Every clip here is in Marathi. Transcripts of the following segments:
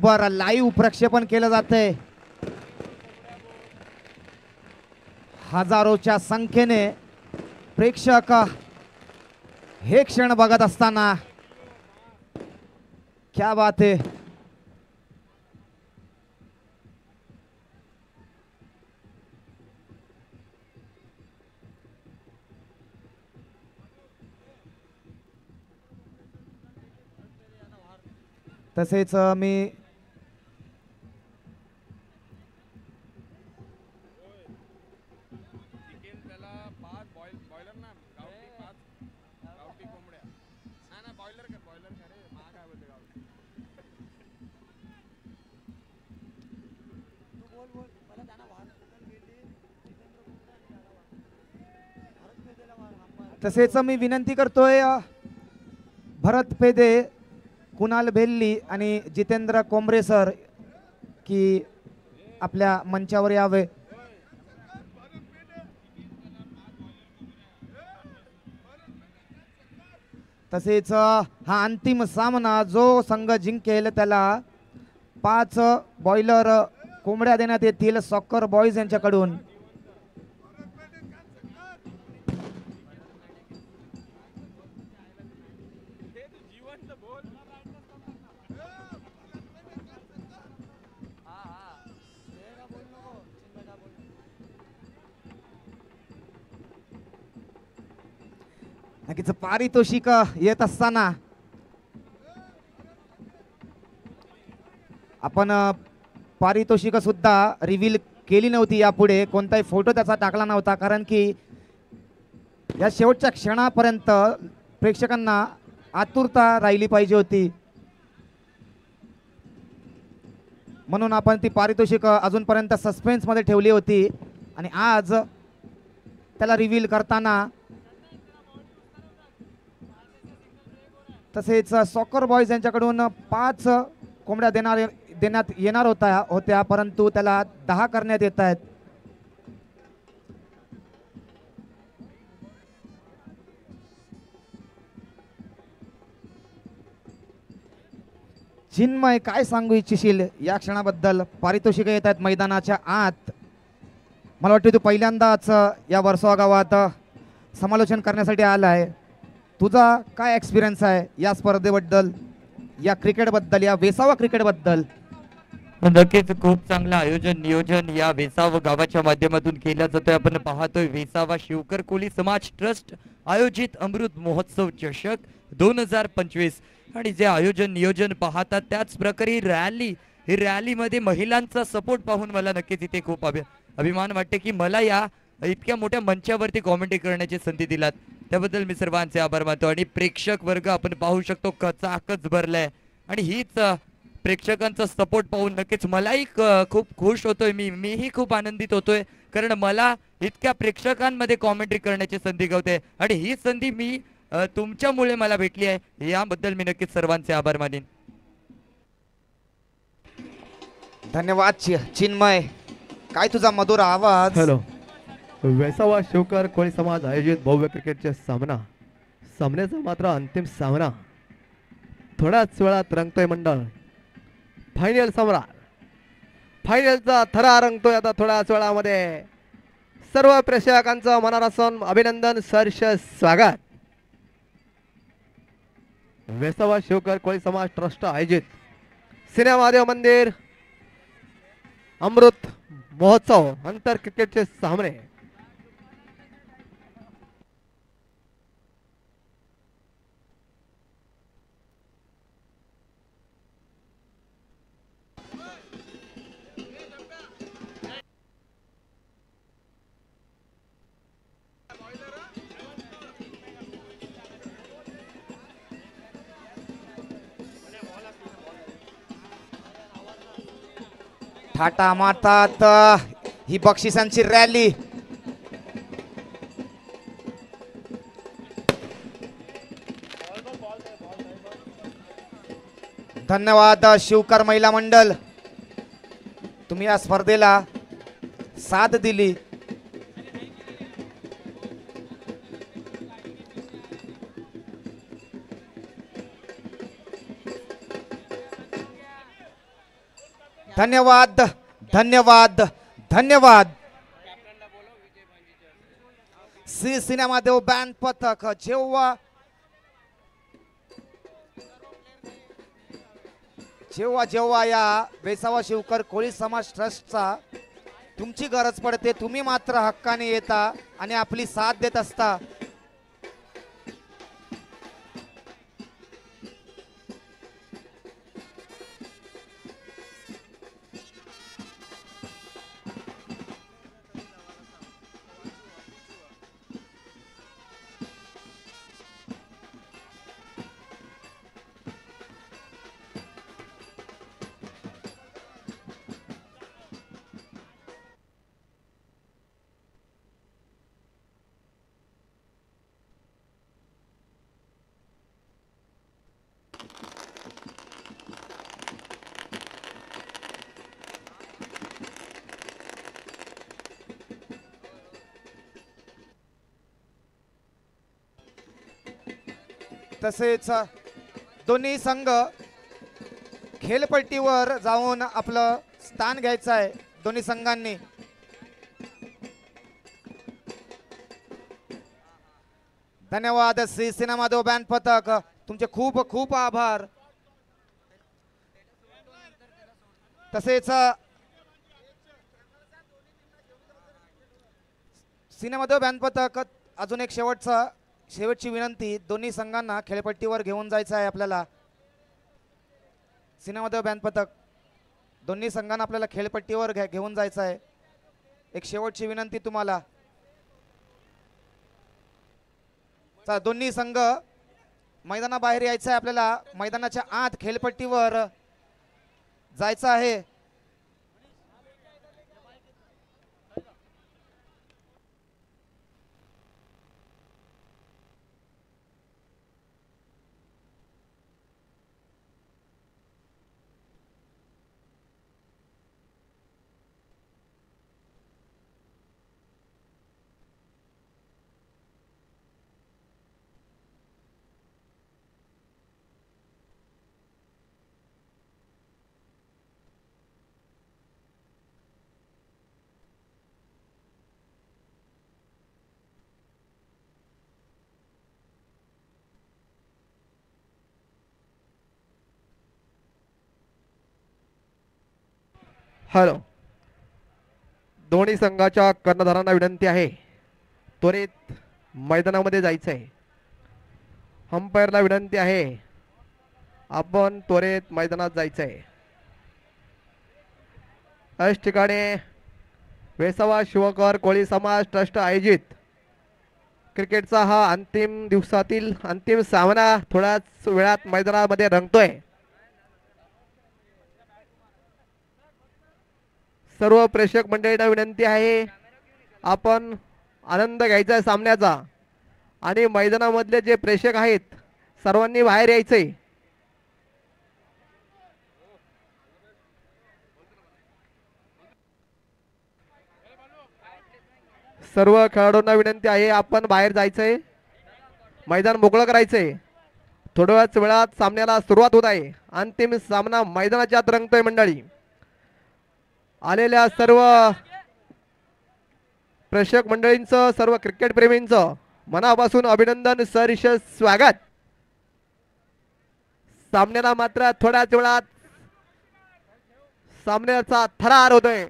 बरोबर लाईव्ह प्रक्षेपण केलं जातंय. हजारोच्या संख्येने प्रेक्षक हे क्षण बघत असताना क्या बात है. तसेच मी तसेच मी विनंती करतोय भरत पेदे, कुणाल बेल्ली आणि जितेंद्र कोंबरे सर की आपल्या मंचावर यावे. तसेच हा अंतिम सामना जो संघ जिंकेल त्याला 5 बॉयलर कोंबड्या देण्यात येतील सॉकर बॉयज यांच्याकडून. नक्कीच पारितोषिक येत असताना आपण पारितोषिक सुद्धा रिव्हील केली नव्हती. यापुढे कोणताही फोटो त्याचा टाकला नव्हता कारण की या शेवटच्या क्षणापर्यंत प्रेक्षकांना आतुरता राहिली पाहिजे होती. म्हणून आपण ती पारितोषिक अजूनपर्यंत सस्पेन्स मध्ये ठेवली होती आणि आज त्याला रिव्हील करताना तसेच सॉकर बॉयज यांच्याकडून 5 कोंबड्या देण्यात येणार होत्या परंतु त्याला 10 करण्यात येत आहेत. चिन्मय काय सांगू इच्छिशील या क्षणाबद्दल? पारितोषिक येत आहेत मैदानाच्या आत. मला वाटतं तू पहिल्यांदाच या वर्सोवा गावात समालोचन करण्यासाठी आलाय. तुझा काय एक्सपिरियन्स आहे या स्पर्धेबद्दल, या क्रिकेटबद्दल, या वेसावा क्रिकेटबद्दल? नक्कीच खूप चांगलं आयोजन नियोजन या वेसावा गावाच्या माध्यमातून केलं जातोय. आपण पाहतोय वेसावा शिवकर कोळी समाज ट्रस्ट आयोजित अमृत महोत्सव चषक 2025 आणि जे आयोजन नियोजन पाहतात त्याच प्रकारे ही रॅलीमध्ये महिलांचा सपोर्ट पाहून मला नक्कीच इथे खूप अभिमान वाटते की मला या इतक्या मोठ्या मंचावरती कॉमेंट्री करण्याची संधी दिलात त्याबद्दल मी सर्वांचे आभार मानतो. आणि प्रेक्षक वर्ग आपण पाहू शकतो कचाकच भरलाय आणि हीच प्रेक्षकांचा सपोर्ट पाहून नक्कीच मलाही खूप खुश होतोय. मीही खूप आनंदित होतोय कारण मला इतक्या प्रेक्षकांमध्ये कॉमेंट्री करण्याची संधी गवते आणि ही संधी मी तुमच्यामुळे मला भेटली आहे याबद्दल मी नक्कीच सर्वांचे आभार मानेन. धन्यवाद चिन्मय. काय तुझा मधुर आवाज. हॅलो. वेसावा शिवकर कोळी समाज आयोजित भव्य क्रिकेटचे सामन्याचा मात्र अंतिम सामना थोड्याच वेळात रंगतोय मंडळ. फायनल सम्राट फायनलचा थरा रंगतोय आता थोड्याच वेळामध्ये. सर्व प्रेक्षकांचं मनापासून अभिनंदन सहर्ष स्वागत. वेसावा शिवकर कोळी समाज ट्रस्ट आयोजित सिनेमादेव मंदिर अमृत महोत्सव अंतर क्रिकेटचे सामने थाटा मारतात ही बक्षिसांची रॅली. धन्यवाद शिवकर महिला मंडळ, तुम्ही या स्पर्धेला साथ दिली. धन्यवाद धन्यवाद धन्यवाद. श्री सिनेमादेव बँड पथक जेव्हा जेव्हा जेव्हा या वेसावा शिवकर कोळी समाज ट्रस्टचा तुमची गरज पडते तुम्ही मात्र हक्काने येता आणि आपली साथ देत असता. तसेच दोन्ही संघ खेळपट्टीवर जाऊन आपलं स्थान घ्यायचं आहे. दोन्ही संघांनी धन्यवाद. श्री सिनेमादेव बँड पथक तुमचे खूप खूप आभार. तसेच सिनेमादेव बँड पथक अजून एक शेवटची विनंती दोन्ही संघांना खेळपट्टीवर घेऊन जायचं आहे आपल्याला. सिनेमादेव बँड पथक दोन्ही संघांना आपल्याला खेळपट्टीवर घेऊन जायचं आहे. एक शेवटची विनंती तुम्हाला. दोन्ही संघ मैदानाबाहेर यायचं आहे आपल्याला. मैदानाच्या आत खेळपट्टीवर जायचं आहे. हॅलो, दोन्ही संघाच्या कर्णधारांना विनंती आहे त्वरित मैदानामध्ये जायचं आहे. अंपायरला विनंती आहे आपण त्वरित मैदानात जायचं आहे. याच ठिकाणी वेसावा शिवकर कोळी समाज ट्रस्ट आयोजित क्रिकेटचा हा अंतिम दिवसातील अंतिम सामना थोड्याच वेळात मैदानामध्ये रंगतोय. सर्व प्रेक्षक मंडळींना विनंती आहे आपण आनंद घ्यायचा आहे सामन्याचा आणि मैदानामधले जे प्रेक्षक आहेत सर्वांनी बाहेर यायचंय. सर्व खेळाडूंना विनंती आहे आपण बाहेर जायचंय. मैदान मोकळं करायचंय. थोड्याच वेळात सामन्याला सुरुवात होत आहे. अंतिम सामना मैदानाच्या आत रंगतोय मंडळी. आलेल्या सर्व प्रेक्षक मंडळींचं सर्व क्रिकेट प्रेमींचं मनापासून अभिनंदन सहर्ष स्वागत. सामन्याला मात्र थोड्याच वेळात सामन्याचा थरार होतोय.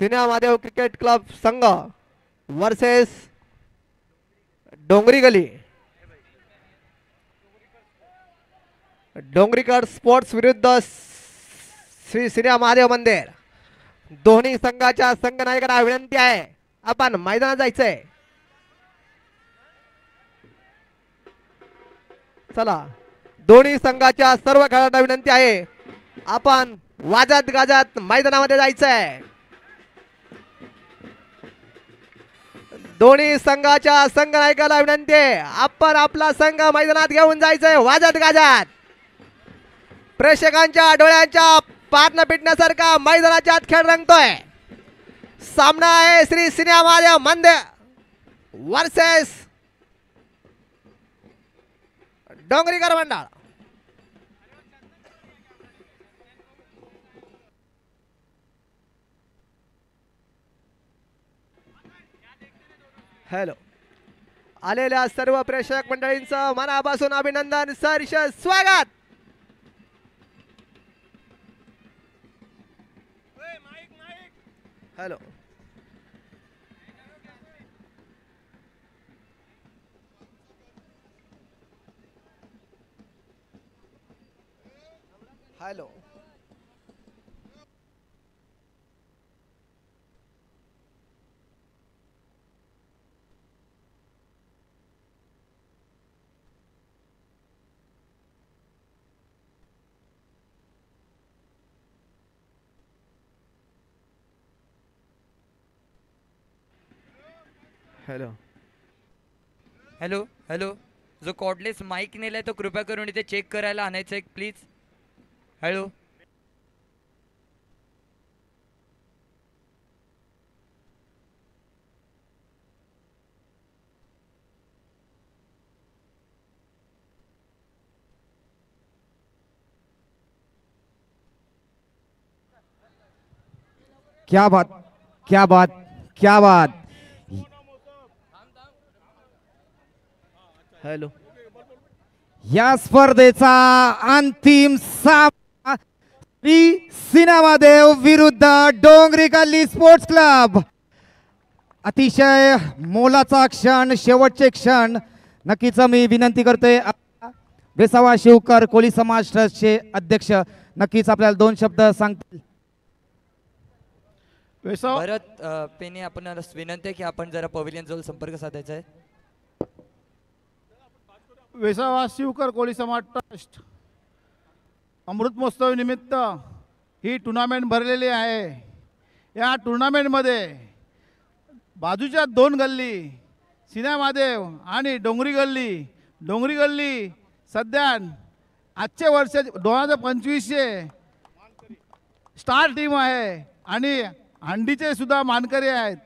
सिनेमा महादेव क्रिकेट क्लब संघ वर्सेस डोंगरी गली. डोंगरीकड स्पोर्ट्स विरुद्ध श्री सिनेमा महादेव मंदिर. दोन्ही संघाच्या संघ नायकांना विनंती आहे आपण मैदानात जायचंय. चला, दोन्ही संघाच्या सर्व खेळाडूंना विनंती आहे आपण वाजत गाजत मैदानामध्ये जायचंय. दोन्ही संघाच्या संघ नायकाला विनंती आहे आपण आपला संघ मैदानात घेऊन जायचंय वाजत गाजत. प्रेक्षकांच्या डोळ्यांच्या पारणं पिटण्यासारखा मैदानाच्या आत खेळ रंगतोय. सामना आहे श्री सिनेमा मंदिर वर्सेस डोंगरीकर मंडळ. हॅलो, आलेल्या सर्व प्रेक्षक मंडळींचं मनापासून अभिनंदन, सहर्ष स्वागत. Hello, hello, hello, hello hello, जो कॉर्डलेस माईक नेलाय तो कृपया करून इथे चेक करायला आणायचं एक प्लीज. हॅलो, क्या बात, क्या बात, क्या बात. हॅलो, या स्पर्धेचा अंतिम सामना श्री सिनेमादेव विरुद्ध डोंगरी गल्ली स्पोर्ट्स क्लब. अतिशय मोलाचा क्षण, शेवटचे क्षण. नक्कीच मी विनंती करतोय वेसावा शिवकर कोळी समाज ट्रस्टचे अध्यक्ष नक्कीच आपल्याला 2 शब्द सांगतील. भरत पेने, आपण विनंती आहे की आपण जरा पवेलियन जवळ संपर्क साधायचा आहे. वेसावा शिवकर कोळी समाज ट्रस्ट अमृत महोत्सव निमित्त ही टुर्नामेंट भरलेली आहे. या टुर्नामेंटमध्ये बाजूच्या 2 गल्ली सिनेमादेव आणि डोंगरी गल्ली सध्या आजच्या वर्ष 2025चे स्टार टीम आहे आणि हंडीचे सुद्धा मानकरी आहेत.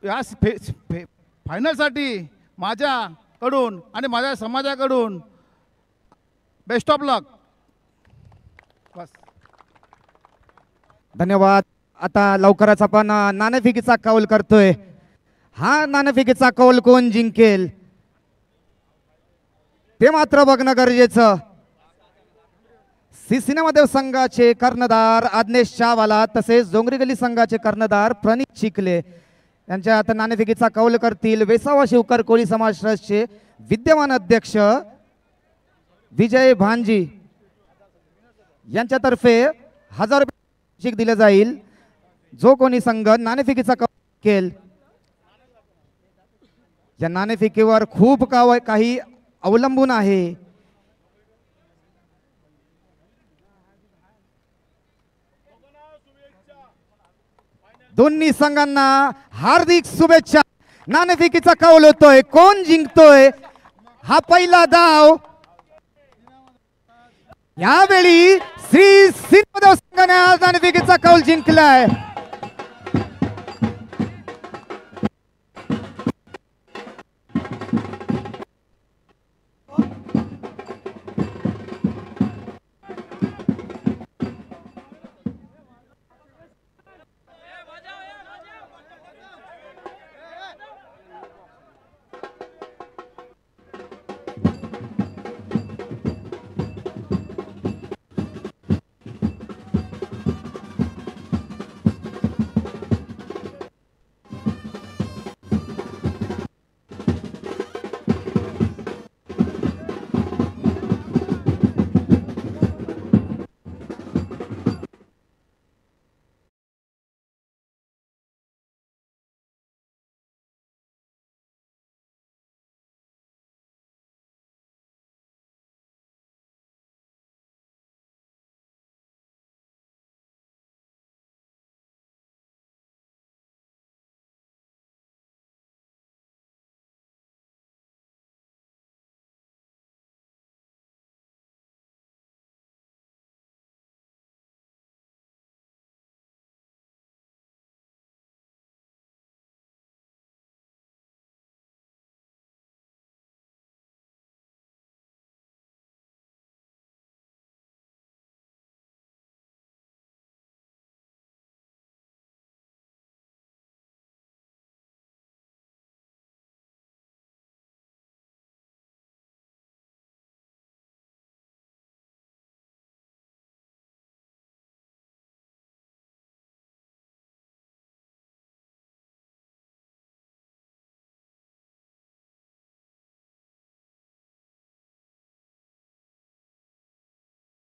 या फायनलसाठी माझ्याकडून आणि माझ्या समाजाकडून बेस्ट ऑफ लक. बस, धन्यवाद. आता लवकरच आपण नाणेफेकीचा कौल करतोय. हा नाणेफेकीचा कौल कोण जिंकेल ते मात्र बघणं गरजेचं. सिनेमादेव संघाचे कर्णधार आज्ञेश शाहवाला तसेच डोंगरी गल्ली संघाचे कर्णधार प्रणित चिखले यांच्या आता नाणेफेकीचा कौल करतील वेसावा शिवकर कोळी समाज ट्रस्टचे विद्यमान अध्यक्ष विजय भांजी यांच्यातर्फे 1000 रुपये दिले जाईल. जो कोणी संघ नाणेफेकीचा कौल केल या नाणेफेकीवर खूप काही अवलंबून आहे. दोन्ही संघांना हार्दिक शुभेच्छा. नाणेफेकीचा कौल होतोय, कोण जिंकतोय हा पहिला डाव. यावेळी श्री सिनेमादेव संघाने नाणेफेकीचा कौल जिंकलाय.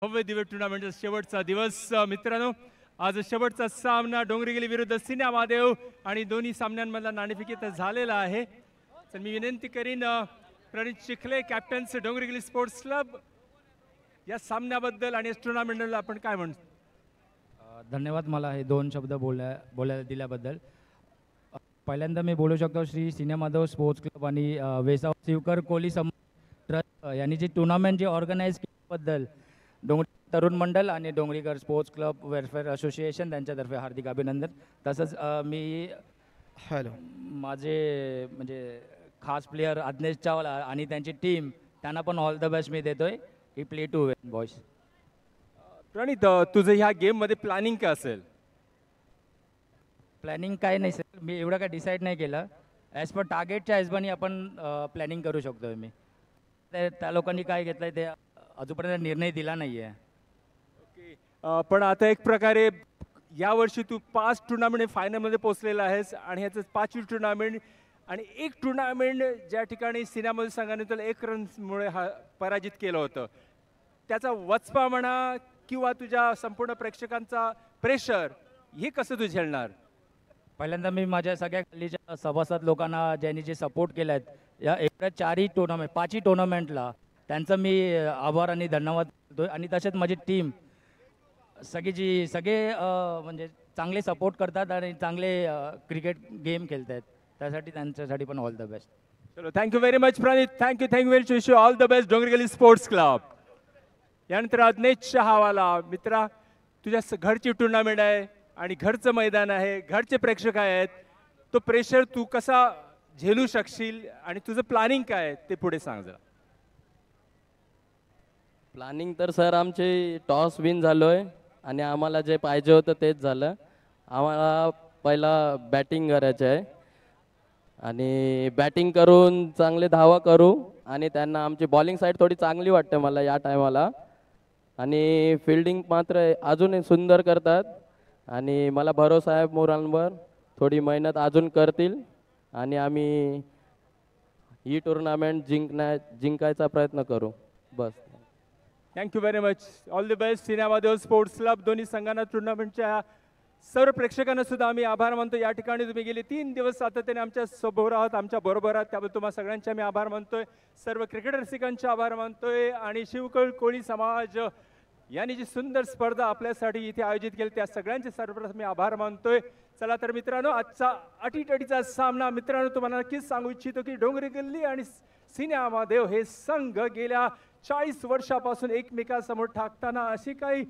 भव्य दिव्य टुर्नामेंटचा शेवटचा दिवस मित्रांनो, आज शेवटचा सामना डोंगरेगली विरुद्ध सिन्या महादेव आणि दोन्ही सामन्यांमधला नाणेफेक झालेला आहे. तर मी विनंती करीन प्रणित चिखले, कॅप्टन्स डोंगरेगली स्पोर्ट्स क्लब, या सामन्याबद्दल आणि टुर्नामेंटला आपण काय म्हणतो? धन्यवाद मला हे 2 शब्द बोलायला दिल्याबद्दल. पहिल्यांदा मी बोलू शकतो श्री सिन्या महादेव स्पोर्ट्स क्लब आणि वेसाव शिवकर कोली समाज ट्रस्ट यांनी जी टुर्नामेंट जी ऑर्गनाईज केल्याबद्दल डोंगरी तरुण मंडळ आणि डोंगरीकर स्पोर्ट्स क्लब वेलफेअर असोसिएशन त्यांच्यातर्फे हार्दिक अभिनंदन. तसंच मी हॅलो माझे म्हणजे खास प्लेयर अज्ञेश चावला आणि त्यांची टीम त्यांना पण ऑल द बेस्ट मी देतोय. ही प्ले टू विन बॉयज. प्रणित, तुझं ह्या गेममध्ये प्लॅनिंग काय असेल? प्लॅनिंग काय नाही सर, मी एवढं काय डिसाईड नाही केलं. ॲज पर टार्गेटच्या हिशोबाने आपण प्लॅनिंग करू शकतो. मी त्या लोकांनी काय घेतलं आहे ते अजूनपर्यंत निर्णय दिला नाही आहे. पण आता एक प्रकारे यावर्षी तू 5 टुर्नामेंट फायनलमध्ये पोहोचलेला आहेस आणि ह्याचं 5वी टुर्नामेंट आणि एक टुर्नामेंट ज्या ठिकाणी सिन्यामध्ये संघाने तुला 1 रनमुळे पराजित केलं होतं, त्याचा वचपा म्हणा किंवा तुझ्या संपूर्ण प्रेक्षकांचा प्रेशर, हे कसं तू झेलणार? पहिल्यांदा मी माझ्या सगळ्या गल्लीच्या सभासद लोकांना ज्यांनी जे सपोर्ट केले आहेत या एवढ्या 4ही टुर्नामेंट 5ही टुर्नामेंटला त्यांचं मी आभार आणि धन्यवाद करतो. आणि तसेच माझी टीम सगळे म्हणजे चांगले सपोर्ट करतात आणि चांगले क्रिकेट गेम खेळत आहेत. त्यासाठी त्यांच्यासाठी पण ऑल द बेस्ट. चलो, thank you very much Pranit. Thank you very much. All the best Dongregalli sports club. यानंतर अज्ञेश चहावाला. मित्रा, तुझ्या घरची टुर्नामेंट आहे आणि घरचं मैदान आहे, घरचे प्रेक्षक आहेत, तो प्रेशर तू कसा झेलू शकशील आणि तुझं प्लॅनिंग काय आहे ते पुढे सांग जरा. प्लॅनिंग तर सर आमचे टॉस विन झालो आहे आणि आम्हाला जे पाहिजे होतं तेच झालं. आम्हाला पहिला बॅटिंग करायचं आहे आणि बॅटिंग करून चांगले धावा करू आणि त्यांना आमची बॉलिंग साईड थोडी चांगली वाटते मला या टायमाला आणि फिल्डिंग मात्र अजून सुंदर करतात आणि मला भरोसा आहे मुलांवर. थोडी मेहनत अजून करतील आणि आम्ही ही टुर्नामेंट जिंकायचा प्रयत्न करू. बस. Thank you very much. All the best Sinya Mahadev sports club. दोन्ही संघांना टुर्नामेंटच्या सर्व प्रेक्षकांना सुद्धा आम्ही आभार मानतो. या ठिकाणी तुम्ही गेले 3 दिवस सातत्याने आमच्या सोबत आहात, आमच्या बरोबर आहात, त्याबद्दल तुम्हाला सगळ्यांचे आम्ही आभार मानतोय. सर्व क्रिकेट रसिकांचे आभार मानतोय आणि शिवकर कोळी समाज यांनी जी सुंदर स्पर्धा आपल्यासाठी इथे आयोजित केली त्या सगळ्यांचे सर्वप्रथम मी आभार मानतोय. चला तर मित्रांनो, आजचा अटीतटीचा सामना मित्रांनो तुम्हाला नक्कीच सांगू इच्छितो की डोंगरेगल्ली आणि सिन्या महादेव हे संघ गेल्या 40 वर्षापासून एकमेकांसमोर ठाकताना अशी काही